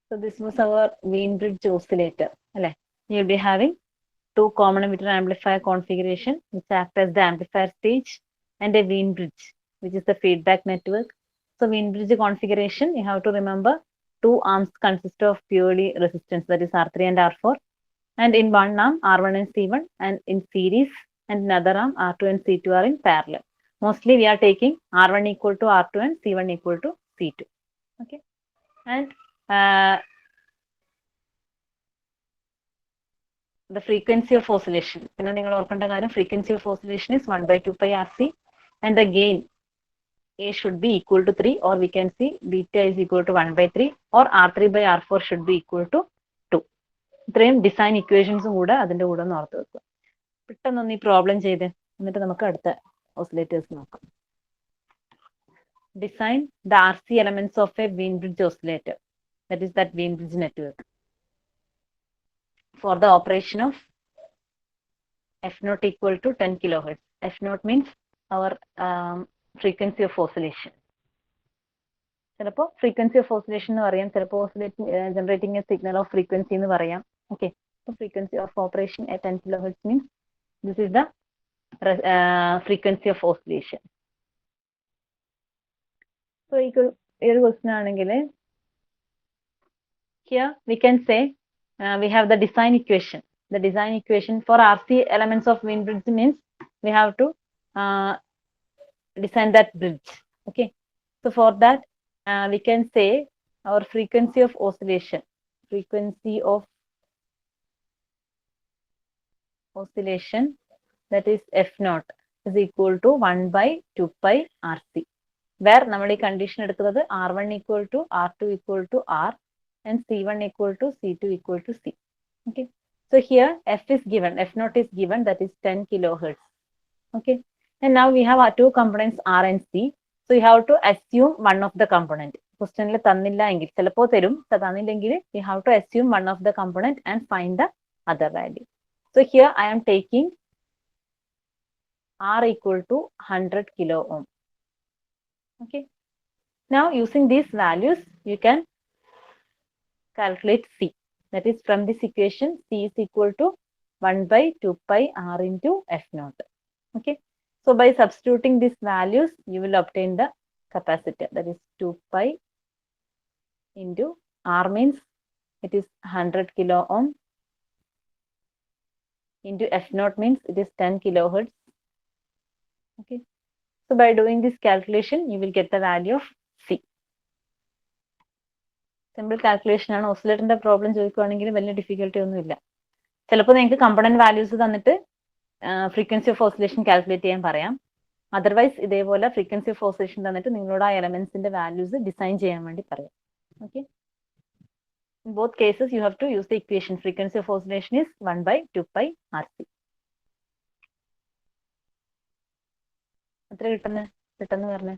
So this was our Wien-Bridge oscillator. You'll be having two common emitter amplifier configuration, which act as the amplifier stage, and a Wien-Bridge, which is the feedback network. So Wien-Bridge configuration, you have to remember two arms consist of purely resistance, that is R3 and R4. And in one arm, R1 and C1, and in series, and another arm, R2 and C2 are in parallel. Mostly we are taking R1 equal to R2 and C1 equal to C2. Okay. And the frequency of oscillation. Frequency of oscillation is 1 by 2 pi RC, and the gain A should be equal to 3, or we can see beta is equal to 1 by 3, or R3 by R4 should be equal to 2. ഇത്രയും design ഇക്വേഷൻസും കൂടെ അതിൻ്റെ കൂടെ ഒന്ന് ഓർത്ത് വെക്കുക. പെട്ടെന്നൊന്ന് ഈ problem ചെയ്ത് എന്നിട്ട് നമുക്ക് അടുത്ത ഓസിലേറ്റേഴ്സ് നോക്കാം. Design the RC elements of a Wien-Bridge oscillator, that is that Wien-Bridge network, for the operation of F naught equal to 10 kilohertz. F naught means our frequency of oscillation. ചിലപ്പോൾ frequency of oscillation എന്ന് പറയാം, ചിലപ്പോൾ generating a signal of frequency എന്ന് പറയാം. Okay, so frequency of operation at 10 kilohertz means this is the frequency of oscillation. So ഈ ഒരു question ആണെങ്കിൽ here we can say we have the design equation. The design equation for RC elements of Wien-Bridge means we have to design that bridge. Okay, so for that we can say our frequency of oscillation that is F naught is equal to 1 by 2 pi RC, where നമ്മൾ ഈ condition എടുക്കുന്നത് R1 equal to R2 equal to R and C1 equal to C2 equal to C. Okay, so here F is given, F naught is given, that is 10 kilohertz. Okay, and now we have our two components R and C. So you have to assume one of the component. Question തന്നില്ല എങ്കിൽ ചിലപ്പോൾ തരും, തന്നില്ലെങ്കിൽ you have to assume one of the component and find the other value. So here I am taking R equal to 100 kilo ohm. Okay, now using these values you can calculate C. That is, from this equation C is equal to 1 by 2 pi R into F naught. Okay, so by substituting these values you will obtain the capacitor, that is 2 pi into R means it is 100 kilo ohm into F naught means it is 10 kilohertz. Okay, so by doing this calculation you will get the value of C. Simple calculation ആണ്. ഓസിലേറ്ററിന്റെ problem ചോദിക്കുകയാണെങ്കിൽ വലിയ difficulty ഒന്നുമില്ല. ചിലപ്പോൾ നിങ്ങൾക്ക് component values തന്നിട്ട് frequency of oscillation calculate ചെയ്യാൻ പറയാം. അതർവൈസ് ഇതേപോലെ ഫ്രീക്വൻസി ഓഫ് ഓസിലേഷൻ തന്നിട്ട് നിങ്ങളോട് ആ എലമെന്റ്സിന്റെ വാല്യൂസ് ഡിസൈൻ ചെയ്യാൻ വേണ്ടി പറയാം. Okay, in both cases you have to use the equation frequency of oscillation is 1 by 2 pi RC. എത്ര പെട്ടെന്ന് പറഞ്ഞേ.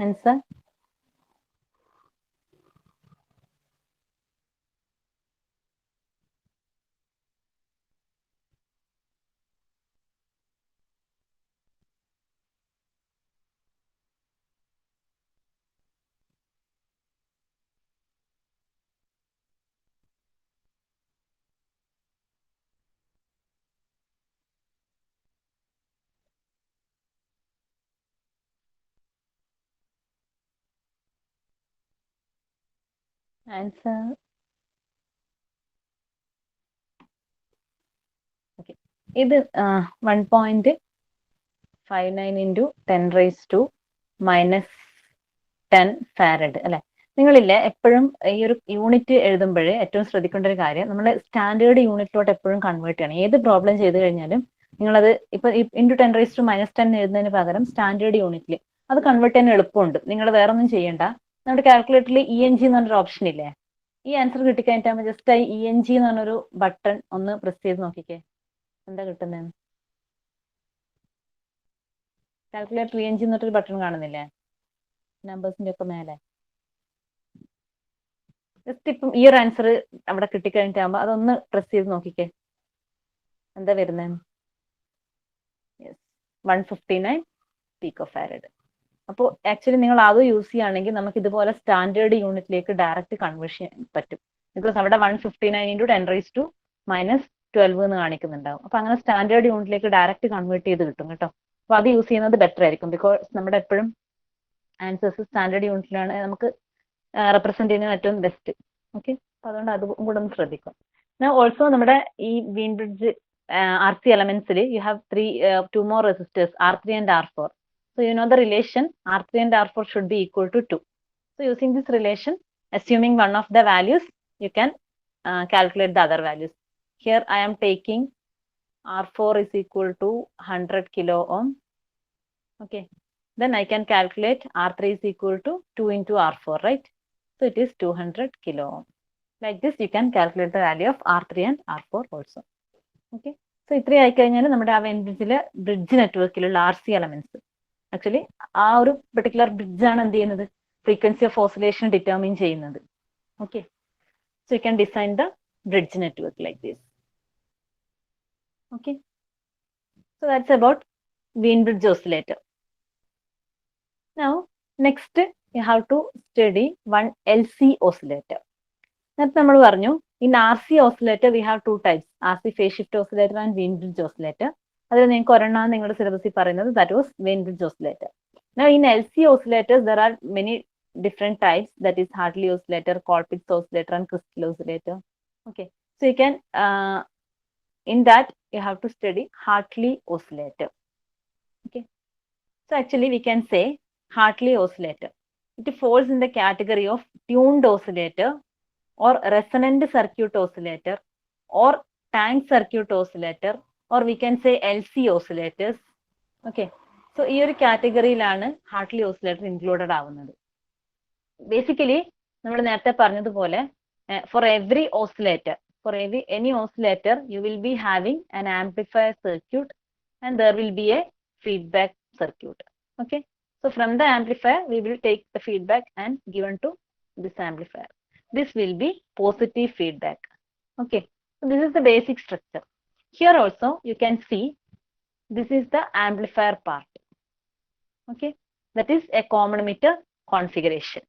Answer? Answer. Okay, ഇത് 1.59 into 10 raised to minus 10 farad അല്ലെ. നിങ്ങളില്ലേ എപ്പോഴും ഈ ഒരു യൂണിറ്റ് എഴുതുമ്പോഴേ ഏറ്റവും ശ്രദ്ധിക്കേണ്ട ഒരു കാര്യം നമ്മൾ സ്റ്റാൻഡേർഡ് യൂണിറ്റിലോട്ട് എപ്പോഴും കൺവേർട്ട് ചെയ്യണം. ഏത് പ്രോബ്ലം ചെയ്ത് കഴിഞ്ഞാലും നിങ്ങളത് ഇപ്പൊ ഇൻറ്റു 10⁻10 എഴുതുന്നതിന് പകരം സ്റ്റാൻഡേർഡ് യൂണിറ്റിൽ അത് കൺവേർട്ട് ചെയ്യാൻ എളുപ്പമുണ്ട്. നിങ്ങൾ വേറെ ഒന്നും ചെയ്യണ്ട. നമ്മുടെ കാൽക്കുലേറ്ററിൽ ENG എന്ന് പറഞ്ഞൊരു ഓപ്ഷൻ ഇല്ലേ, ഈ ആൻസർ കിട്ടിക്കഴിഞ്ഞിട്ടാകുമ്പോൾ ജസ്റ്റ് ആ ENG എന്ന് പറഞ്ഞൊരു ബട്ടൺ ഒന്ന് പ്രസ് ചെയ്ത് നോക്കിക്കേ, എന്താ കിട്ടുന്നത്? കാൽക്കുലേറ്റർ ENG എന്നിട്ടൊരു ബട്ടൺ കാണുന്നില്ലേ നമ്പേഴ്സിന്റെ ഒക്കെ മേലെ? ജസ്റ്റ് ഇപ്പം ഈ ഒരു ആൻസർ അവിടെ കിട്ടിക്കഴിഞ്ഞിട്ടാകുമ്പോൾ അതൊന്ന് പ്രസ് ചെയ്ത് നോക്കിക്കേ, എന്താ വരുന്നത്? 159 പിക്കോഫാരഡ്. അപ്പോൾ ആക്ച്വലി നിങ്ങൾ അത് യൂസ് ചെയ്യുകയാണെങ്കിൽ നമുക്ക് ഇതുപോലെ സ്റ്റാൻഡേർഡ് യൂണിറ്റിലേക്ക് ഡയറക്റ്റ് കൺവേർഷൻ ചെയ്യാൻ പറ്റും. ബിക്കോസ് അവിടെ 159 × 10⁻12 എന്ന് കാണിക്കുന്നുണ്ടാവും. അപ്പൊ അങ്ങനെ സ്റ്റാൻഡേർഡ് യൂണിറ്റിലേക്ക് ഡയറക്റ്റ് കൺവേർട്ട് ചെയ്ത് കിട്ടും കേട്ടോ. അപ്പൊ അത് യൂസ് ചെയ്യുന്നത് ബെറ്റർ ആയിരിക്കും. ബിക്കോസ് നമ്മുടെ എപ്പോഴും ആൻസേഴ്സ് സ്റ്റാൻഡേർഡ് യൂണിറ്റിലാണ് നമുക്ക് റെപ്രസെന്റ് ചെയ്യുന്നത് ഏറ്റവും ബെസ്റ്റ്. ഓക്കെ, അപ്പൊ അതുകൊണ്ട് അതും കൂടെ ഒന്ന് ശ്രദ്ധിക്കും. ഓൾസോ നമ്മുടെ ഈ Wien bridge RC elementsൽ you have two more resistors, R3 and R4. So you know the relation R3 and R4 should be equal to 2. So using this relation, assuming one of the values, you can calculate the other values. Here I am taking R4 is equal to 100 kilo ohm. Okay, then I can calculate R3 is equal to 2 into R4, right? So it is 200 kilo ohm. Like this you can calculate the value of R3 and R4 also. Okay, so ഇത്രയും ആയിക്കഴിഞ്ഞാൽ നമ്മുടെ ആ Wien ബ്രിഡ്ജിലെ bridge നെറ്റ്വർക്കിലുള്ള RC elements, actually ആ ഒരു particular ബ്രിഡ്ജാണ് എന്ത് ചെയ്യുന്നത്, ഫ്രീക്വൻസി ഓഫ് ഓസിലേഷൻ ഡിറ്റർമിൻ ചെയ്യുന്നത്. Okay, so you can design the bridge network like this. Okay, so that's about Wien bridge oscillator. Now next you have to study one LC oscillator. നേരത്തെ നമ്മൾ പറഞ്ഞു in RC oscillator we have two types, RC phase shift oscillator and Wien bridge oscillator. അതിൽ നിങ്ങൾക്ക് ഒരെണ്ണമാണ് നിങ്ങളുടെ സിലബസിൽ പറയുന്നത്, that was Wien bridge oscillator. Now in LC oscillators there are many different types, that is Hartley oscillator, Colpitts oscillator and crystal oscillator. Okay, so you can in that you have to study Hartley oscillator. Okay, so actually we can say Hartley oscillator, it falls in the category of tuned oscillator or resonant circuit oscillator or tank circuit oscillator, or we can say LC oscillators. Okay, so ഈ ഒരു കാറ്റഗറിയിലാണ് Hartley oscillator included ആവുന്നത്. Basically നമ്മൾ നേരത്തെ പറഞ്ഞതുപോലെ for every oscillator, for any oscillator you will be having an amplifier circuit and there will be a feedback circuit. Okay, so from the amplifier we will take the feedback and given to this amplifier. This will be positive feedback. Okay, so this is the basic structure. Here also you can see this is the amplifier part. Okay, that is a common emitter configuration.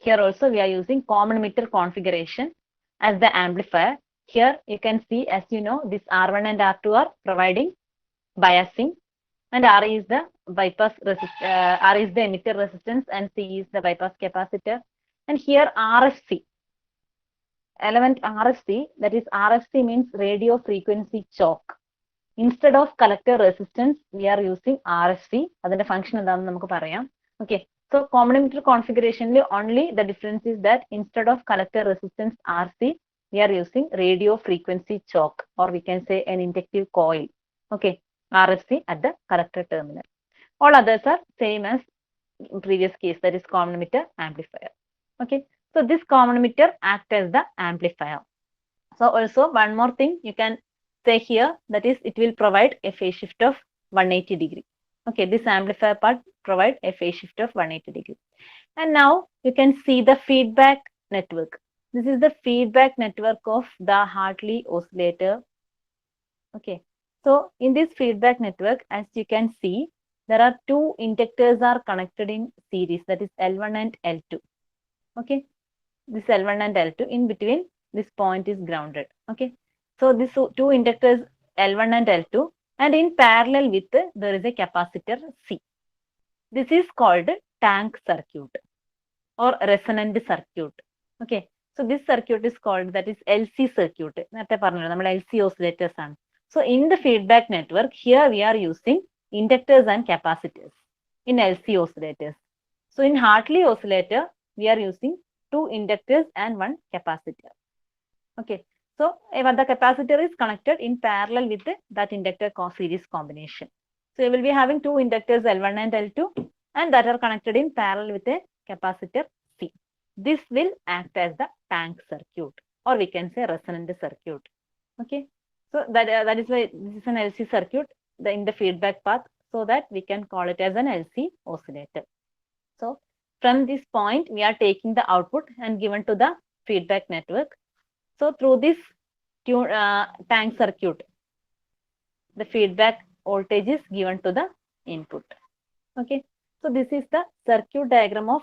Here also we are using common emitter configuration as the amplifier. Here you can see, as you know, this R1 and R2 are providing biasing, and R is the bypass R is the emitter resistance and C is the bypass capacitor. And here RFC, element RFC, that is RFC means radio frequency choke. Instead of collector resistance we are using RFC. Adinte function endaanu namukku parayam. Okay, so common emitter configuration only the difference is that instead of collector resistance RC we are using radio frequency choke, or we can say an inductive coil. Okay, RFC at the collector terminal. All others are same as in previous case, that is common emitter amplifier. Okay, so this common emitter acts as the amplifier. So also one more thing you can say here, that is it will provide a phase shift of 180 degree. Okay, this amplifier part provide a phase shift of 180 degree. And now you can see the feedback network. This is the feedback network of the Hartley oscillator. Okay, so in this feedback network, as you can see, there are two inductors are connected in series, that is L1 and L2. Okay, this L1 and L2, in between this point is grounded. Okay, so these two inductors L1 and L2, and in parallel with there is a capacitor C. This is called tank circuit or resonant circuit. Okay, so this circuit is called, that is LC circuit. നേരത്തെ പറഞ്ഞല്ലോ നമ്മൾ LC oscillators ആണ്. So in the feedback network here we are using inductors and capacitors in LC oscillators. So in Hartley oscillator we are using 2 inductors and 1 capacitor. Okay, so the capacitor is connected in parallel with that inductor series combination. So you will be having 2 inductors L1 and L2 and that are connected in parallel with a capacitor C. This will act as the tank circuit, or we can say resonant circuit. Okay, so that is why this is an LC circuit in the feedback path, so that we can call it as an LC oscillator. So from this point, we are taking the output and given to the feedback network. So through this tank circuit, the feedback voltage is given to the input. Okay, so this is the circuit diagram of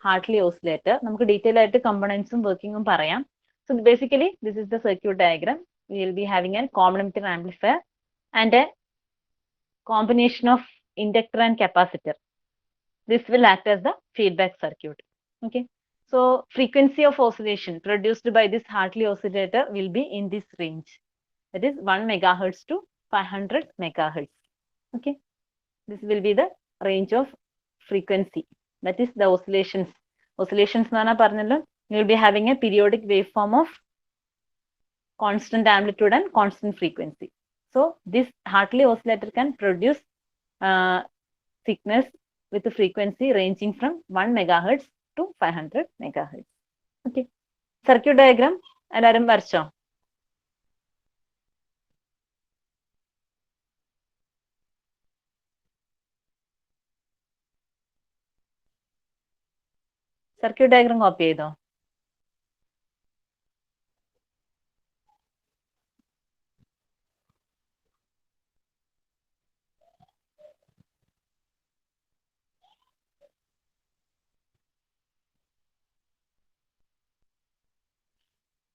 Hartley oscillator. നമുക്ക് detail ആയിട്ട് components working പറയാം. So basically, this is the circuit diagram. We will be having a common emitter amplifier and a combination of inductor and capacitor. This will act as the feedback circuit. Okay, so frequency of oscillation produced by this Hartley oscillator will be in this range. That is 1 megahertz to 500 megahertz. Okay, this will be the range of frequency. That is the oscillations. Oscillations nana parnallo, you will be having a periodic waveform of constant amplitude and constant frequency. So this Hartley oscillator can produce signals with a frequency ranging from 1 megahertz to 500 megahertz. Okay, circuit diagram എല്ലാരും വരച്ചോ? Circuit diagram copy ചെയ്തോ?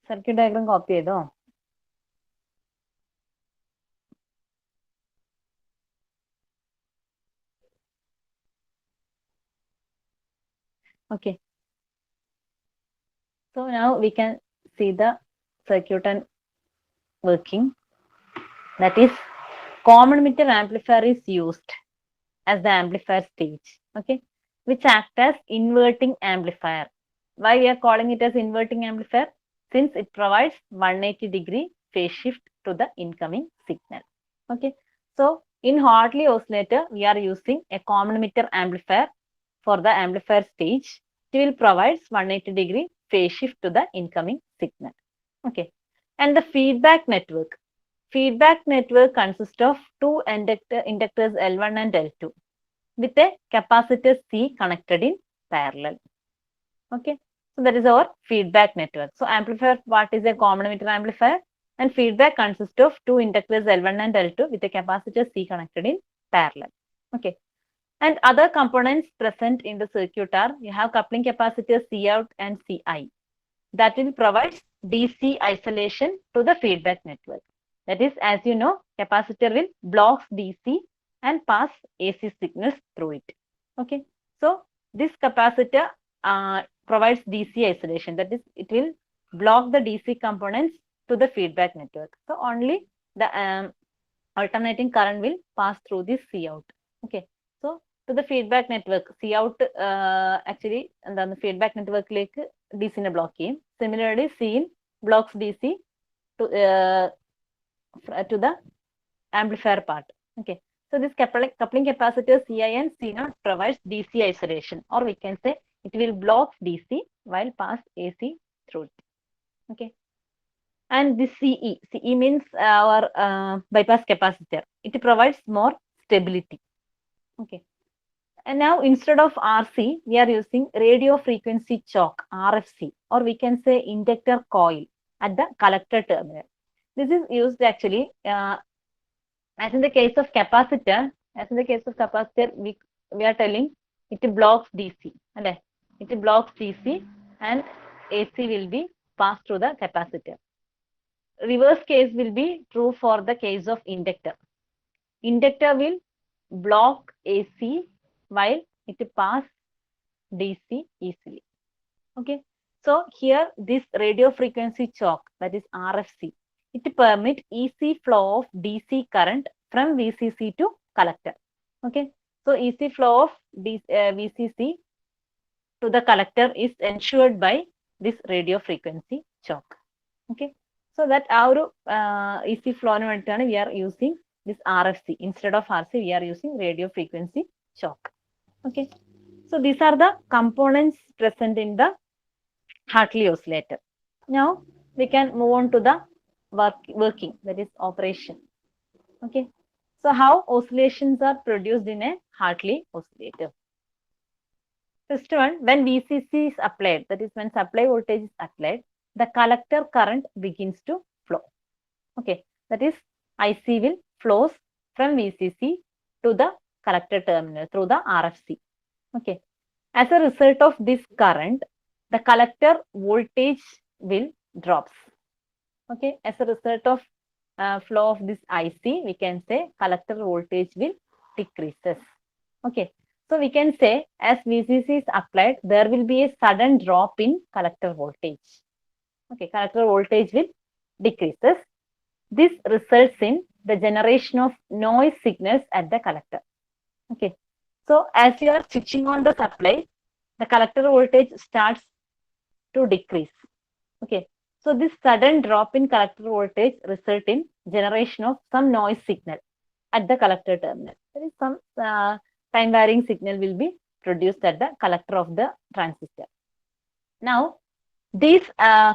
Circuit diagram copy ചെയ്തോ? Okay, so now we can see the circuit and working. That is, common emitter amplifier is used as the amplifier stage. Okay, which act as inverting amplifier. Why we are calling it as inverting amplifier? Since it provides 180-degree phase shift to the incoming signal. Okay, so in Hartley oscillator, we are using a common emitter amplifier for the amplifier stage. It will provide 180-degree phase shift to the incoming signal. Okay, and the feedback network. Feedback network consists of 2 inductors L1 and L2 with a capacitor C connected in parallel. Okay, so that is our feedback network. So amplifier part is a common emitter amplifier and feedback consists of 2 inductors L1 and L2 with a capacitor C connected in parallel. Okay, and other components present in the circuit are, you have coupling capacitors Cout and Ci. That will provide DC isolation to the feedback network. That is, as you know, capacitor will block DC and pass AC signals through it. Okay, so this capacitor provides DC isolation. That is, it will block the DC components to the feedback network. So only the alternating current will pass through this Cout. Okay, so to the feedback network, Cout actually the feedback network like DC ne block ചെയ്യും. Similarly, Cin blocks DC to the amplifier part. Okay, so this coupling capacitor Ci and C0 provides DC isolation, or we can say it will block DC while pass AC through it. Okay, and this CE means our bypass capacitor. It provides more stability. Okay, and now instead of RC, we are using radio frequency choke, RFC, or we can say inductor coil at the collector terminal. This is used actually as in the case of capacitor. We are telling it blocks DC. It blocks DC and AC will be passed through the capacitor. Reverse case will be true for the case of inductor. Inductor will block AC while it pass DC easily. Okay, so here this radio frequency choke, that is RFC, it permit easy flow of DC current from VCC to collector. Okay, so easy flow of VCC to the collector is ensured by this radio frequency choke. Okay, so that our easy flow we are using this RFC. Instead of RC, we are using radio frequency choke. Okay, so these are the components present in the Hartley oscillator. Now we can move on to the working, that is operation. Okay, so how oscillations are produced in a Hartley oscillator. First one, when VCC is applied, that is when supply voltage is applied, the collector current begins to flow. Okay, that is IC will flows from VCC to the collector terminal through the RFC. Okay, as a result of this current, the collector voltage will drops. Okay, as a result of flow of this IC, we can say collector voltage will decreases. Okay, so we can say as VCC is applied, there will be a sudden drop in collector voltage. Okay, collector voltage will decreases. This results in the generation of noise signals at the collector. Okay, so as you are switching on the supply, the collector voltage starts to decrease. Okay, so this sudden drop in collector voltage result in generation of some noise signal at the collector terminal. There is some time varying signal will be produced at the collector of the transistor. Now, this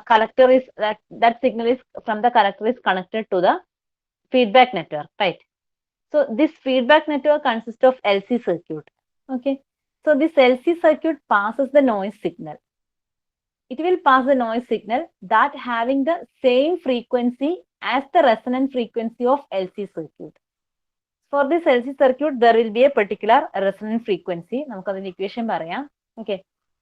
collector is that signal is from the collector is connected to the feedback network, right? So this feedback network consists of LC circuit. Okay, so this LC circuit passes the noise signal. It will pass the noise signal that having the same frequency as the resonant frequency of LC circuit. For this LC circuit, there will be a particular resonant frequency. നമുക്ക് അതിന്റെ equation പറയാം. Okay,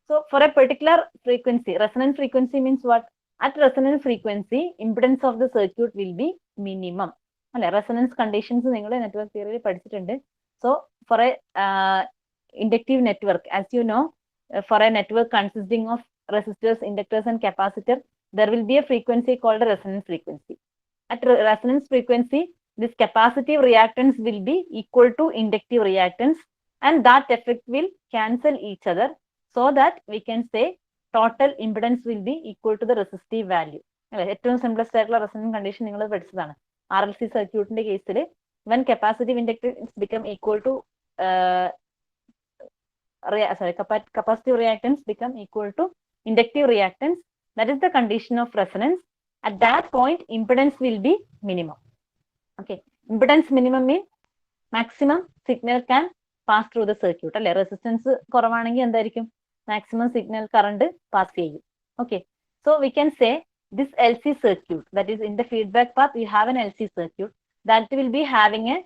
so for a particular frequency, resonant frequency means what? At resonant frequency, impedance of the circuit will be minimum. അല്ലെ, resonance conditions നിങ്ങൾ network തിയറിയിൽ പഠിച്ചിട്ടുണ്ട്. So for a inductive network, as you know, for a network consisting of resistors, inductors, and capacitor, there will be a frequency called a resonance frequency. At resonance frequency, this capacitive reactance will be equal to inductive reactance, and that effect will cancel each other, so that we can say total impedance will be equal to the resistive value. ഏറ്റവും simplest ആയിട്ടുള്ള resonance condition നിങ്ങൾ പഠിച്ചതാണ്. RLC സർക്യൂട്ടിന്റെ കേസിൽ when capacitive inductance become equal to capacitive reactance become equal to inductive reactance, that is the condition of resonance. At that point, impedance will be minimum. Okay, impedance minimum means maximum signal can pass through the circuit. അല്ലെ, resistance കുറവാണെങ്കിൽ എന്തായിരിക്കും? maximum signal current pass ചെയ്യും. Okay, so we can say this LC circuit, that is in the feedback path we have an LC circuit that will be having a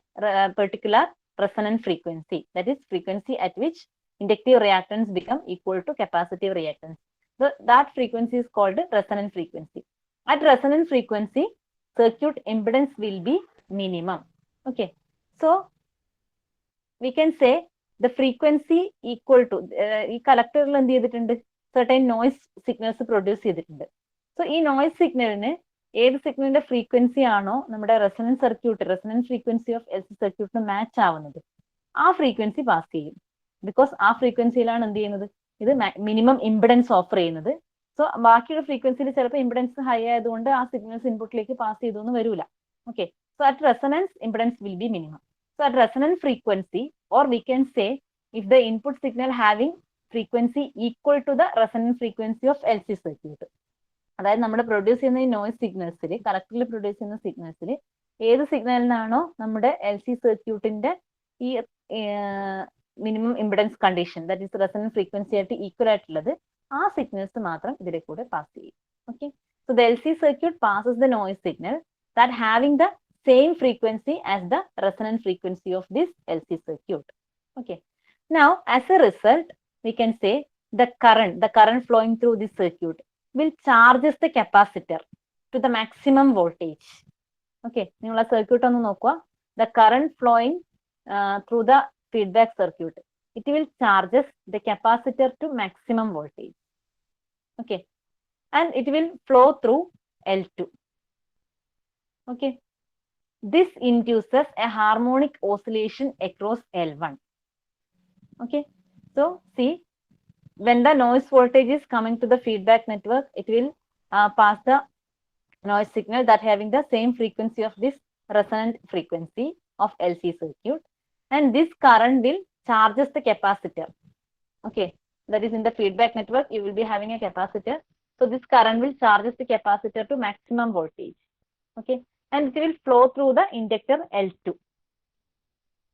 particular resonant frequency, that is frequency at which inductive reactance become equal to capacitive reactance. So that frequency is called resonant frequency. At resonant frequency, circuit impedance will be minimum. Okay, so we can say the frequency equal to ഈ കളക്ടറിൽ എന്ത് ചെയ്തിട്ടുണ്ട്? certain noise signals produce ചെയ്തിട്ടുണ്ട്. So ഈ noise സിഗ്നലിന് ഏത് സിഗ്നലിന്റെ frequency ആണോ നമ്മുടെ resonance circuit, resonance frequency of LC സർക്യൂട്ടിന് മാച്ച് ആവുന്നത്, ആ ഫ്രീക്വൻസി പാസ് ചെയ്യും. ബിക്കോസ് ആ ഫ്രീക്വൻസിയിലാണ് എന്ത് ചെയ്യുന്നത്? ഇത് മിനിമം ഇംപിഡൻസ് ഓഫർ ചെയ്യുന്നത്. സോ ബാക്കിയുള്ള ഫ്രീക്വൻസിയിൽ ചിലപ്പോൾ ഇംപിഡൻസ് ഹൈ ആയതുകൊണ്ട് ആ സിഗ്നൽസ് ഇൻപുട്ടിലേക്ക് പാസ് ചെയ്തൊന്നും വരൂല. Okay, so at resonance impedance will be minimum. So at resonance frequency, or we can say if the input signal having frequency equal to the resonance frequency of LC circuit, അതായത് നമ്മൾ produce ചെയ്യുന്ന ഈ noise സിഗ്നൽസിൽ, കളക്ടറിൽ produce ചെയ്യുന്ന സിഗ്നൽസിൽ ഏത് സിഗ്നലിനാണോ നമ്മുടെ LC സർക്യൂട്ടിന്റെ ഈ minimum impedance condition, that is resonance frequency ആയിട്ട് ഈക്വൽ ആയിട്ടുള്ളത്, ആ സിഗ്നൽസ് മാത്രം ഇതിലെ കൂടെ പാസ് ചെയ്യും. Okay, so the LC circuit passes the noise signal that having the same frequency as the resonant frequency of this LC circuit. Okay, now as a result we can say the current flowing through this circuit will charges the capacitor to the maximum voltage. Okay, നിങ്ങൾ ആ circuit ഒന്ന് നോക്കുക. The current flowing through the feedback circuit, it will charges the capacitor to maximum voltage. Okay, and it will flow through L2. Okay, this induces a harmonic oscillation across L1. Okay, so see, when the noise voltage is coming to the feedback network, it will pass the noise signal that having the same frequency of this resonant frequency of LC circuit, and this current will charges the capacitor. Okay, that is in the feedback network you will be having a capacitor, so this current will charges the capacitor to maximum voltage. Okay, and it will flow through the inductor L2.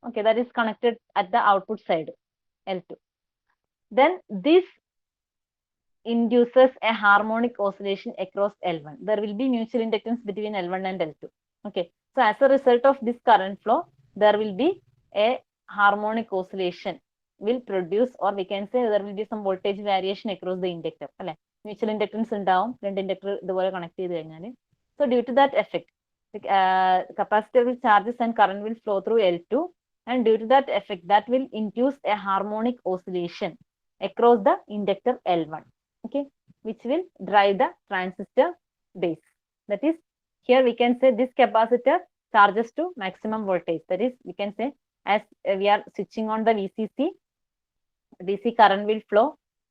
Okay, that is connected at the output side L2. Then this induces a harmonic oscillation across L1. There will be mutual inductance between L1 and L2. Okay, so as a result of this current flow, there will be a harmonic oscillation will produce, or we can say there will be some voltage variation across the inductor. അല്ലെ, mutual inductance ഉണ്ടാവും, രണ്ട് inductor ഇതുപോലെ connect ചെയ്ത് കഴിഞ്ഞാൽ. So due to that effect, the capacitor will charges and current will flow through L2, and due to that effect, that will induce a harmonic oscillation across the inductor L1. Okay, which will drive the transistor base. That is, here we can say this capacitor charges to maximum voltage. That is, we can say as we are switching on the VCC, DC current will flow.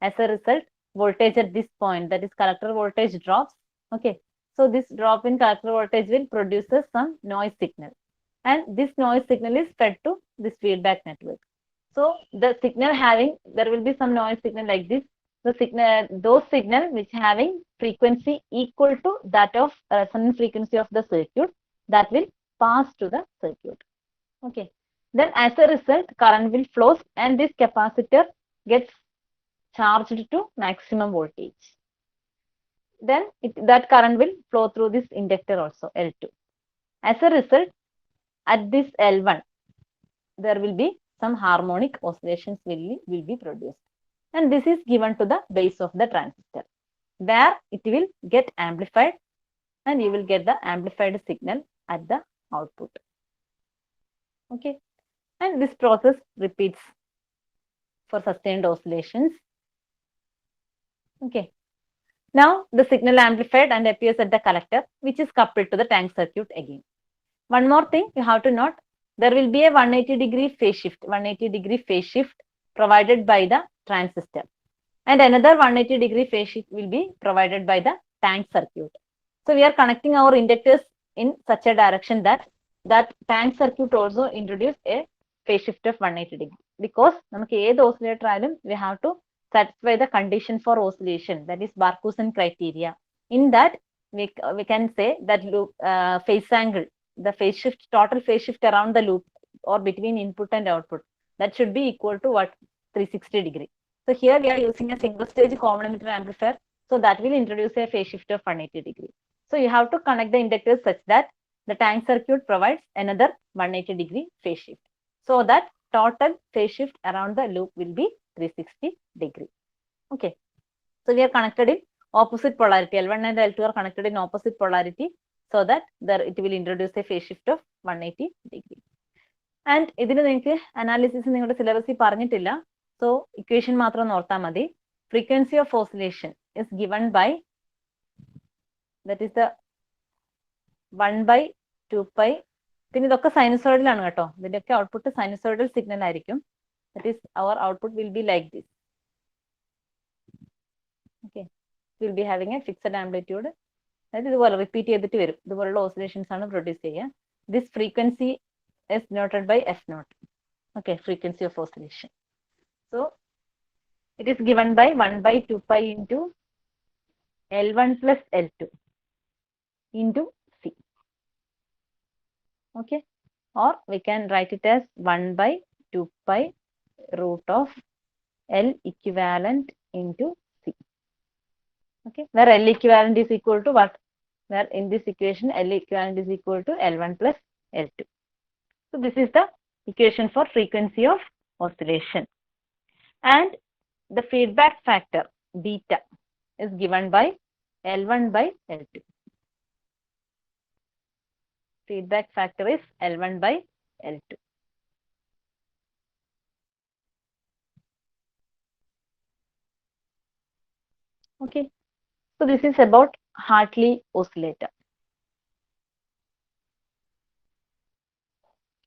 As a result, voltage at this point, that is collector voltage, drops. Okay, so this drop in collector voltage will produce some noise signal, and this noise signal is fed to this feedback network. So the signal having, there will be some noise signal like this. The signal, those signal which having frequency equal to that of resonant frequency of the circuit, that will pass to the circuit. Okay, then as a result, current will flow, and this capacitor gets charged to maximum voltage. Then that current will flow through this inductor also, L2. As a result, at this L1, there will be some harmonic oscillations will be produced, and this is given to the base of the transistor, where it will get amplified, and you will get the amplified signal at the output. Okay, and this process repeats for sustained oscillations. Okay, now the signal amplified and appears at the collector, which is coupled to the tank circuit again. One more thing you have to note, there will be a 180-degree phase shift, 180-degree phase shift provided by the transistor, and another 180-degree phase shift will be provided by the tank circuit. So we are connecting our inductors in such a direction that tank circuit also introduce a phase shift of 180 degree, because നമുക്ക് ഏത് oscillator ആയാലും we have to satisfy the condition for oscillation, that is Barkhausen criteria. In that we can say that loop phase angle, the phase shift, total phase shift around the loop or between input and output, that should be equal to what? 360 degree. So here we are using a single stage common emitter amplifier, so that will introduce a phase shift of 180 degree. So you have to connect the inductors such that the tank circuit provides another 180 degree phase shift, so that total phase shift around the loop will be 360 degree. Okay, so we are connected in opposite polarity. L1 and L2 are connected in opposite polarity, so that there it will introduce a phase shift of 180 degree. And ഇതിന് നിങ്ങൾക്ക് analysis നിങ്ങളുടെ സിലബസിൽ പറഞ്ഞിട്ടില്ല, so equation മാത്രം ഓർത്താൽ മതി. Frequency of oscillation is given by, that is the 1/2 pi. പിന്നെ ഇതൊക്കെ സൈനസോയിഡിലാണ് കേട്ടോ, ഇതിന്റെയൊക്കെ ഔട്ട്പുട്ട് സൈനസോയിഡൽ സിഗ്നൽ ആയിരിക്കും. That is, our output will be like this. Okay, we will be having a fixed amplitude. അതായത് ഇതുപോലെ റിപ്പീറ്റ് ചെയ്തിട്ട് വരും, ഇതുപോലുള്ള ഓസിലേഷൻസ് ആണ് പ്രൊഡ്യൂസ് ചെയ്യുക. This frequency is noted by F0. Okay, frequency of oscillation. So it is given by 1/2 pi into L1 plus L2 into C. Okay, or we can write it as 1/2 pi root of L equivalent into C. Okay, where L equivalent is equal to what? Where in this equation L equivalent is equal to L1 plus L2. So this is the equation for frequency of oscillation. And the feedback factor beta is given by L1 by L2. Feedback factor is L1 by L2. Okay, so this is about Hartley oscillator.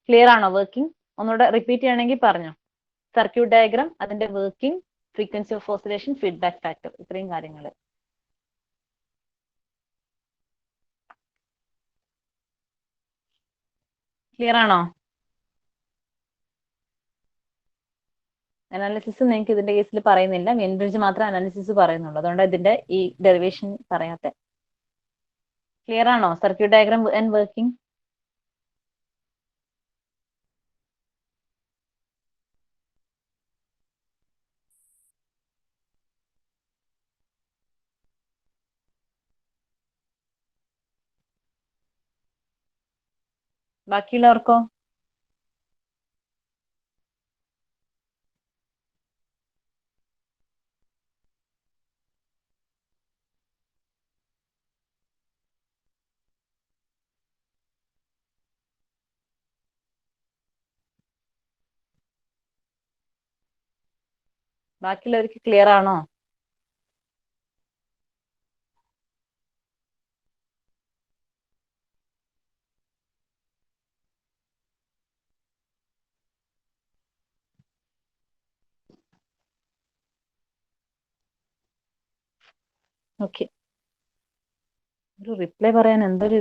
Clear ആണോ? Working ഒന്നുകൂടെ repeat ചെയ്യണമെങ്കിൽ പറഞ്ഞോ. Circuit diagram, അതിന്റെ working, frequency of oscillation, feedback factor. ഇത്രയും കാര്യങ്ങൾ. Clear ആണോ? Analysis നിങ്ങൾക്ക് ഇതിന്റെ കേസിൽ പറയുന്നില്ല, വെയിൻബ്രിഡ്ജ് മാത്രമേ അനാലിസിസ് പറയുന്നുള്ളൂ. അതുകൊണ്ട് ഇതിന്റെ ഈ ഡെറിവേഷൻ പറയാത്ത. ക്ലിയർ ആണോ? Circuit diagram and working. ബാക്കിയുള്ളവർക്കോ? ബാക്കിയുള്ളവർക്ക് ക്ലിയർ ആണോ? ഓക്കെ, ഒരു റിപ്ലൈ പറയാൻ എന്തൊരു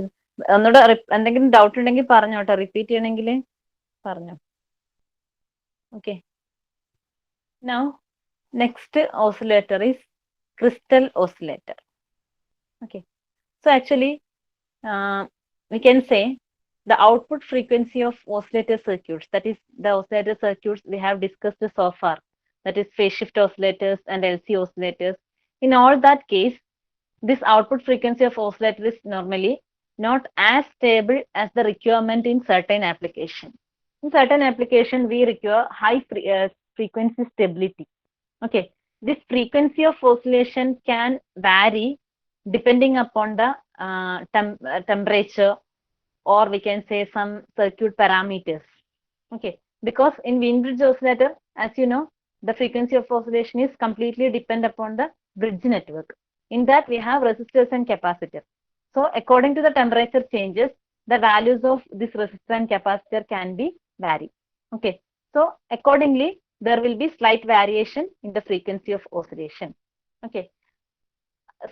ഒന്നുകൂടെ എന്തെങ്കിലും ഡൗട്ട് ഉണ്ടെങ്കിൽ പറഞ്ഞോട്ടെ, റിപ്പീറ്റ് ചെയ്യണമെങ്കിൽ പറഞ്ഞോ. Okay, now next oscillator is crystal oscillator. Okay, so actually we can say the output frequency of oscillator circuits, that is the oscillator circuits we have discussed so far, that is phase shift oscillators and LC oscillators. In all that case, this output frequency of oscillator is normally not as stable as the requirement in certain application. In certain application, we require high frequency stability. Okay, this frequency of oscillation can vary depending upon the temperature, or we can say some circuit parameters. Okay, because in Wien-Bridge oscillator, as you know, the frequency of oscillation is completely depend upon the bridge network. In that we have resistors and capacitors. So according to the temperature changes, the values of this resistor and capacitor can be vary. Okay, so accordingly there will be slight variation in the frequency of oscillation. Okay,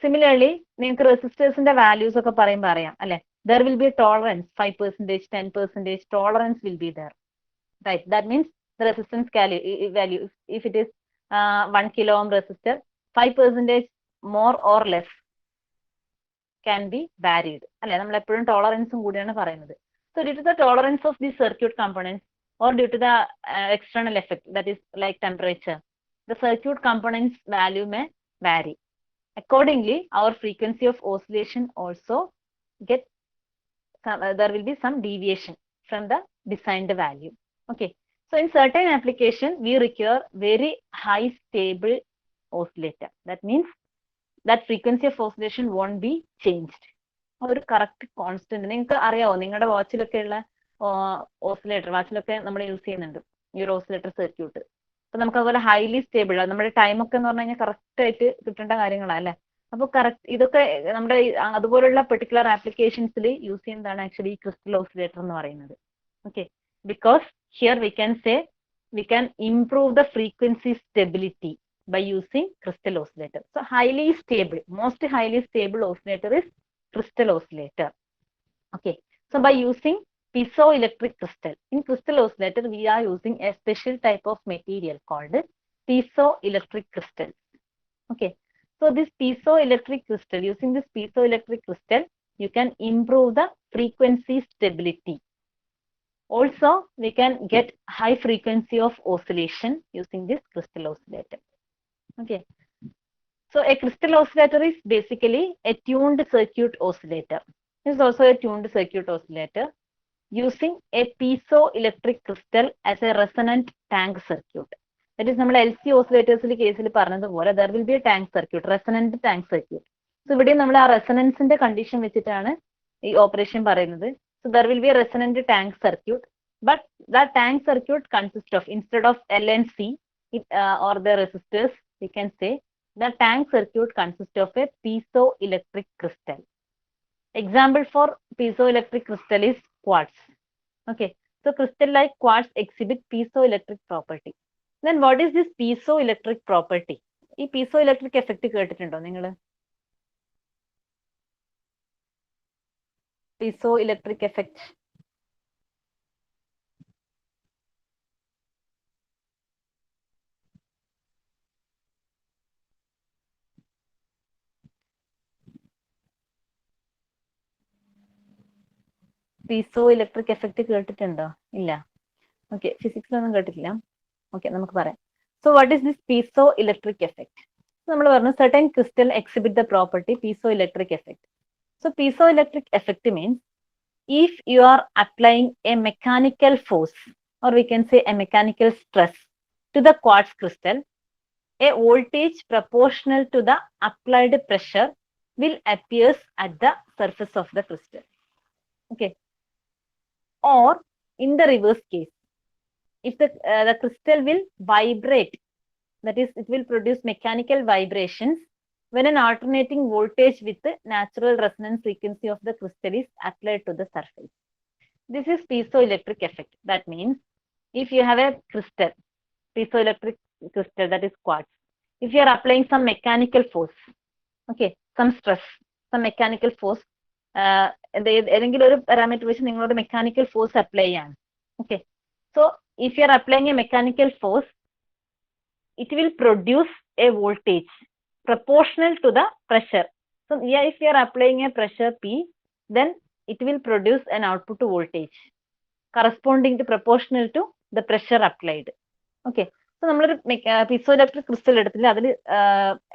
similarly നിങ്ങൾക്ക് റെസിസ്റ്റേഴ്സിന്റെ values ഒക്കെ പറയുമ്പോൾ അറിയാം അല്ലെ, there will be tolerance 5%, 10% tolerance will be there, right? That means the resistance value, if it is 1 kilo ohm resistor, 5% more or less can be varied അല്ലെ, നമ്മൾ എപ്പോഴും ടോളറൻസും കൂടിയാണ് പറയുന്നത്. So due to the tolerance of the circuit components, or due to the external effect, that is like temperature, the circuit components value may vary. Accordingly, our frequency of oscillation also get there will be some deviation from the designed value. Okay, so in certain application we require very high stable oscillator. That means that frequency of oscillation won't be changed. ഒരു correct constant. നിങ്ങൾക്ക് അറിയാവോ, നിങ്ങളുടെ വാച്ചിലൊക്കെ ഉള്ള oscillator, വാച്ചിലൊക്കെ നമ്മൾ use ചെയ്യുന്നുണ്ട് ഈ ഒരു oscillator circuit. അപ്പൊ നമുക്ക് അതുപോലെ ഹൈലി സ്റ്റേബിൾ ആണ്. നമ്മുടെ ടൈം ഒക്കെ എന്ന് പറഞ്ഞു കഴിഞ്ഞാൽ കറക്റ്റ് ആയിട്ട് കിട്ടേണ്ട കാര്യങ്ങളാണ് അല്ലെ. അപ്പൊ കറക്റ്റ് ഇതൊക്കെ നമ്മുടെ അതുപോലുള്ള പെർട്ടിക്കുലർ ആപ്ലിക്കേഷൻസിൽ യൂസ് ചെയ്യുന്നതാണ് ആക്ച്വലി ക്രിസ്റ്റൽ ഓസിലേറ്റർ എന്ന് പറയുന്നത്. Okay, because here we can say we can improve the frequency stability by using crystal oscillator. So highly stable, most highly stable oscillator is crystal oscillator. Okay, so by using piezoelectric crystal, in crystal oscillator we are using a special type of material called piezoelectric crystal. Okay, so this piezoelectric crystal, using this piezoelectric crystal you can improve the frequency stability. Also we can get high frequency of oscillation using this crystal oscillator. Okay, so a crystal oscillator is basically a tuned circuit oscillator. This is also a tuned circuit oscillator using a piezoelectric crystal as a resonant tank circuit. That is, നമ്മൾ LC ഓസിലേറ്റേഴ്സിൽ കേസിൽ പറഞ്ഞതുപോലെ there will be a tank circuit, resonant tank circuit. So ഇവിടെ നമ്മൾ ആ റെസണൻസിന്റെ condition വെച്ചിട്ടാണ് ഈ operation പറയുന്നത്. So there will be a resonant tank circuit, but that tank circuit consists of, instead of L and C or the resistors, we can say the tank circuit consists of a piezoelectric crystal. Example for piezoelectric crystal is quartz. Okay, so crystal like quartz exhibit piezoelectric property. Then what is this piezoelectric property? ഈ piezoelectric effect കേട്ടിട്ടുണ്ടോ നിങ്ങൾ? Piezoelectric effect. Piezoelectric effect കേട്ടിട്ടുണ്ടോ? ഇല്ല. Okay, ഫിസിക്സിലൊന്നും കേട്ടിട്ടില്ല. Okay, നമുക്ക് പറയാം. So what is this piezoelectric effect? നമ്മൾ പറഞ്ഞു certain crystal exhibit the property piezoelectric effect. So piezoelectric effect means if you are applying a mechanical force, or we can say a mechanical stress to the quartz crystal, a voltage proportional to the applied pressure will appear at the surface of the crystal. Okay. Or in the reverse case, if the crystal will vibrate, that is, it will produce mechanical vibrations when an alternating voltage with the natural resonance frequency of the crystal is applied to the surface. This is piezoelectric effect. That means if you have a crystal, piezoelectric crystal, that is quartz, if you are applying some mechanical force, okay, some stress, some mechanical force, ഏതെങ്കിലും ഒരു parameter വെച്ച് നിങ്ങളൊരു mechanical force apply ചെയ്യാണ്. Okay, so if you are applying A mechanical force, it will produce a voltage proportional to the pressure. So yeah, if you are applying a pressure P, then it will produce an output voltage corresponding to proportional to the pressure applied. Okay, so നമ്മളൊരു piezoelectric crystal എടുത്തില്ല, അതിൽ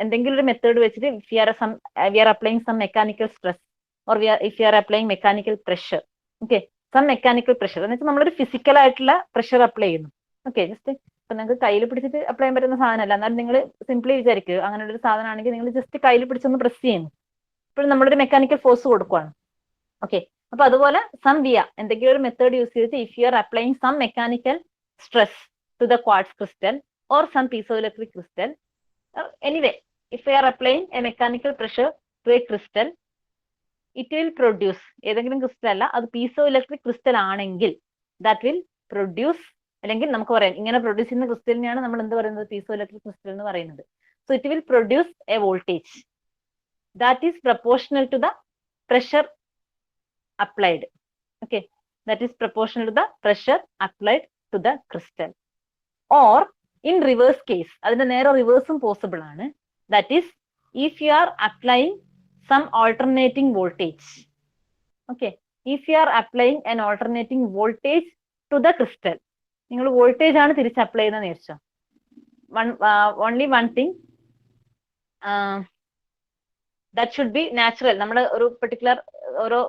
എന്തെങ്കിലും ഒരു method വെച്ചിട്ട് we are applying some mechanical stress, or if you are applying mechanical pressure, okay, some mechanical pressure എന്ന് വെച്ചാൽ നമ്മളൊരു physical ആയിട്ടുള്ള പ്രഷർ അപ്ലൈ ചെയ്യുന്നു. ഓക്കെ, ജസ്റ്റ് ഇപ്പൊ നിങ്ങൾക്ക് കയ്യിൽ പിടിച്ചിട്ട് അപ്ലൈ ചെയ്യാൻ പറ്റുന്ന സാധനമല്ല, എന്നാലും നിങ്ങൾ സിംപ്ലി വിചാരിക്കുക അങ്ങനെ ഒരു സാധനമാണെങ്കിൽ നിങ്ങൾ ജസ്റ്റ് കയ്യിൽ പിടിച്ചൊന്ന് പ്രസ് ചെയ്യുന്നു, ഇപ്പോൾ നമ്മളൊരു മെക്കാനിക്കൽ ഫോഴ്സ് കൊടുക്കുകയാണ്. ഓക്കെ, അപ്പൊ അതുപോലെ സം എന്തെങ്കിലും ഒരു മെത്തേഡ് യൂസ് ചെയ്തിട്ട് if you are applying some mechanical stress to the quartz crystal or some piezoelectric crystal, anyway, if you are applying a mechanical pressure to a crystal, it will produce, ഏതെങ്കിലും crystal അല്ല, അത് piezoelectric crystal ആണെങ്കിൽ that will produce, അല്ലെങ്കിൽ നമുക്ക് പറയാം ഇങ്ങനെ produce ചെയ്യുന്ന ക്രിസ്റ്റലിനെയാണ് നമ്മൾ എന്ത് പറയുന്നത്, piezoelectric crystal എന്ന് പറയുന്നത്. So it will produce a voltage that is proportional to the pressure applied. Okay, that is proportional to the pressure applied to the crystal. Or in reverse case, അതിന്റെ നേരെ റിവേഴ്സും possible ആണ്. That is, if you are applying some alternating voltage. Okay, if you are applying an alternating voltage to the crystal, നിങ്ങൾ voltage ആണ് തിരിച്ച് apply ചെയ്യുന്നത് വിചാരിച്ചോ. Only one thing that should be natural. നമ്മൾ ഒരു പെർട്ടിക്കുലർ ഓരോ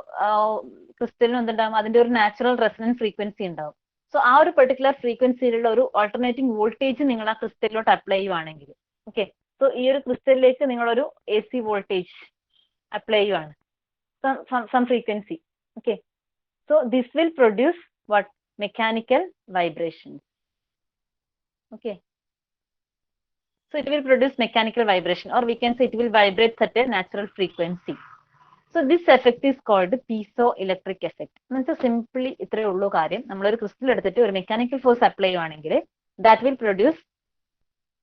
ക്രിസ്റ്റലിനും എന്തുണ്ടാവും, അതിന്റെ ഒരു നാച്ചുറൽ റെസണൻസ് ഫ്രീക്വൻസി ഉണ്ടാവും. സോ ആ ഒരു പെർട്ടിക്കുലർ ഫ്രീക്വൻസിയിലുള്ള ഒരു ഓൾട്ടർനേറ്റിംഗ് വോൾട്ടേജ് നിങ്ങൾ ആ ക്രിസ്റ്റലിലോട്ട് അപ്ലൈ ചെയ്യുവാണെങ്കിൽ, ഓക്കെ, സോ ഈ ഒരു ക്രിസ്റ്റലിലേക്ക് നിങ്ങളൊരു AC വോൾട്ടേജ് അപ്ലൈ ചെയ്യുവാണ്, some frequency. Okay, so this will produce what? Mechanical vibrations. Okay, so it will produce mechanical vibration, or we can say it will vibrate at a natural frequency. So this effect is called piezoelectric effect. എന്നുവെച്ചാൽ simply ഇത്രയേ ഉള്ളൂ കാര്യം. നമ്മളൊരു crystal എടുത്തിട്ട് ഒരു mechanical force apply ചെയ്യുവാണെങ്കിൽ that will produce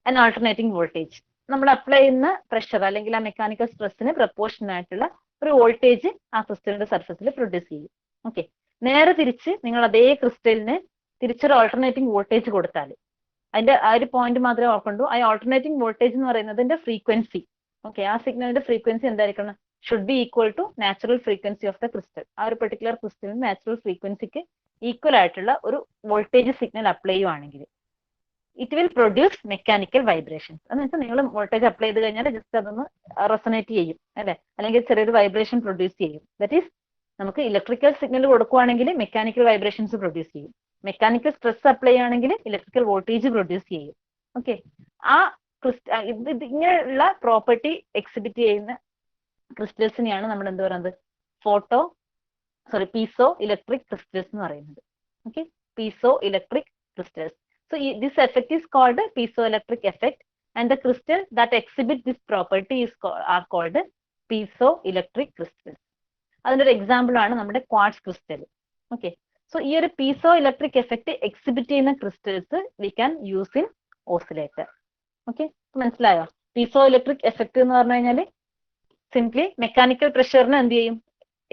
an alternating voltage. നമ്മൾ apply ചെയ്യുന്ന പ്രഷർ അല്ലെങ്കിൽ ആ മെക്കാനിക്കൽ സ്ട്രെസ്സിന് പ്രപ്പോർഷണൽ ആയിട്ടുള്ള ഒരു വോൾട്ടേജ് ആ ക്രിസ്റ്റലിന്റെ സർഫസിൽ പ്രൊഡ്യൂസ് ചെയ്യും. ഓക്കെ, നേരെ തിരിച്ച് നിങ്ങൾ അതേ ക്രിസ്റ്റലിന് തിരിച്ചൊരു ഓൾട്ടർനേറ്റിംഗ് വോൾട്ടേജ് കൊടുത്താൽ, അതിന്റെ ആ ഒരു പോയിന്റ് മാത്രമേ ഓർക്കണ്ടു, ആ ഓൾട്ടർനേറ്റിംഗ് വോൾട്ടേജ് എന്ന് പറയുന്നതിന്റെ ഫ്രീക്വൻസി, ഓക്കെ, ആ സിഗ്നലിന്റെ ഫ്രീക്വൻസി എന്തായിരിക്കണം, should be equal to natural frequency of the crystal. ആ ഒരു പെർട്ടിക്കുലർ ക്രിസ്റ്റലിന് നാച്ചുറൽ ഫ്രീക്വൻസിക്ക് ഈക്വൽ ആയിട്ടുള്ള ഒരു വോൾട്ടേജ് സിഗ്നൽ അപ്ലൈ ചെയ്യുവാണെങ്കിൽ it will produce mechanical vibrations. എന്ന് വെച്ചാൽ നിങ്ങൾ വോൾട്ടേജ് അപ്ലൈ ചെയ്ത് കഴിഞ്ഞാൽ ജസ്റ്റ് അതൊന്ന് റെസൊനേറ്റ് ചെയ്യും, അല്ലെ, അല്ലെങ്കിൽ ചെറിയൊരു വൈബ്രേഷൻ പ്രൊഡ്യൂസ് ചെയ്യും. ദാറ്റ് ഈസ്, നമുക്ക് ഇലക്ട്രിക്കൽ സിഗ്നൽ കൊടുക്കുവാണെങ്കിൽ മെക്കാനിക്കൽ വൈബ്രേഷൻസ് പ്രൊഡ്യൂസ് ചെയ്യും, മെക്കാനിക്കൽ സ്ട്രെസ് അപ്ലൈ ചെയ്യുകയാണെങ്കിൽ ഇലക്ട്രിക്കൽ വോൾട്ടേജ് പ്രൊഡ്യൂസ് ചെയ്യും. ഓക്കെ, ആ ഇങ്ങനെയുള്ള പ്രോപ്പർട്ടി എക്സിബിറ്റ് ചെയ്യുന്ന ക്രിസ്റ്റൽസിനെയാണ് നമ്മൾ എന്ത് പറയുന്നത്, piezoelectric crystals എന്ന് പറയുന്നത്. Okay, piezoelectric crystals. So this effect is called piezoelectric effect, and the crystal that exhibit this property are called piezoelectric crystals. അതിന്റെ ഒരു എക്സാമ്പിൾ ആണ് നമ്മുടെ ക്വാർട്സ് ക്രിസ്റ്റൽ. ഓക്കെ, സോ ഈ ഒരു piezoelectric effect എക്സിബിറ്റ് ചെയ്യുന്ന crystals we can use in oscillator. Okay, മനസ്സിലായോ? Piezo electric effect എന്ന് പറഞ്ഞു കഴിഞ്ഞാൽ സിംപ്ലി മെക്കാനിക്കൽ പ്രഷറിന് എന്ത് ചെയ്യും,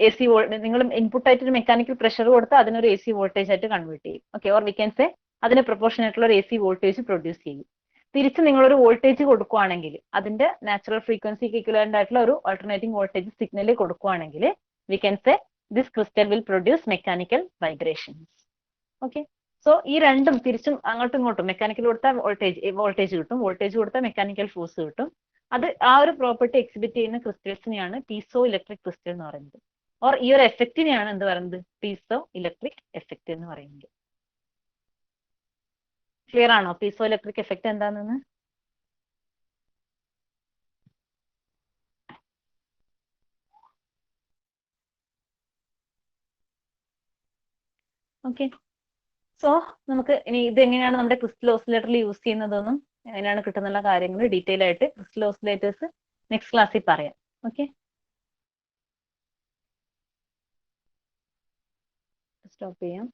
AC നിങ്ങൾ ഇൻപുട്ട് ആയിട്ട് ഒരു മെക്കാനിക്കൽ പ്രഷർ കൊടുത്താൽ അതിനൊരു AC വോൾട്ടേജ് ആയിട്ട് കൺവേർട്ട് ചെയ്യും. Okay, or we can say അതിന് പ്രൊപ്പോർഷൻ ആയിട്ടുള്ള ഒരു AC വോൾട്ടേജ് പ്രൊഡ്യൂസ് ചെയ്യും. തിരിച്ച് നിങ്ങളൊരു വോൾട്ടേജ് കൊടുക്കുകയാണെങ്കിൽ അതിന്റെ നാച്ചുറൽ ഫ്രീക്വൻസിക്ക് ഇക്വലന്റ് ആയിട്ടുള്ള ഒരു ആൾട്ടർനേറ്റിംഗ് വോൾട്ടേജ് സിഗ്നൽ കൊടുക്കുകയാണെങ്കിൽ V can say this crystal will produce mechanical vibrations. Okay, so ഈ രണ്ടും തിരിച്ചും അങ്ങോട്ടും ഇങ്ങോട്ടും മെക്കാനിക്കൽ കൊടുത്താൽ വോൾട്ടേജ് കിട്ടും, വോൾട്ടേജ് കൊടുത്താൽ മെക്കാനിക്കൽ ഫോഴ്സ് കിട്ടും. അത് ആ ഒരു പ്രോപ്പർട്ടി എക്സിബിറ്റ് ചെയ്യുന്ന ക്രിസ്റ്റൽസിനെയാണ് പീസോ ഇലക്ട്രിക് ക്രിസ്റ്റൽ എന്ന് പറയുന്നത്. ഓർ ഈ ഒരു എഫക്റ്റിനെയാണ് എന്ത് പറയുന്നത്, പീസോ ഇലക്ട്രിക് എഫക്റ്റ് എന്ന് പറയുന്നത്. ക്ലിയർ ആണോ പീസോ ഇലക്ട്രിക് എഫക്റ്റ് എന്താണെന്ന്? ഓക്കെ, സോ നമുക്ക് ഇനി ഇതെങ്ങനെയാണ് നമ്മുടെ ക്രിസ്റ്റൽ ഓസിലേറ്ററിൽ യൂസ് ചെയ്യുന്നതെന്നും എങ്ങനെയാണ് കിട്ടുന്നുള്ള കാര്യങ്ങൾ ഡീറ്റെയിൽ ആയിട്ട് ക്രിസ്റ്റൽ ഓസിലേറ്റേഴ്സ് നെക്സ്റ്റ് ക്ലാസ്സിൽ പറയാം. ഓക്കെ, സ്റ്റോപ്പ് ചെയ്യാം.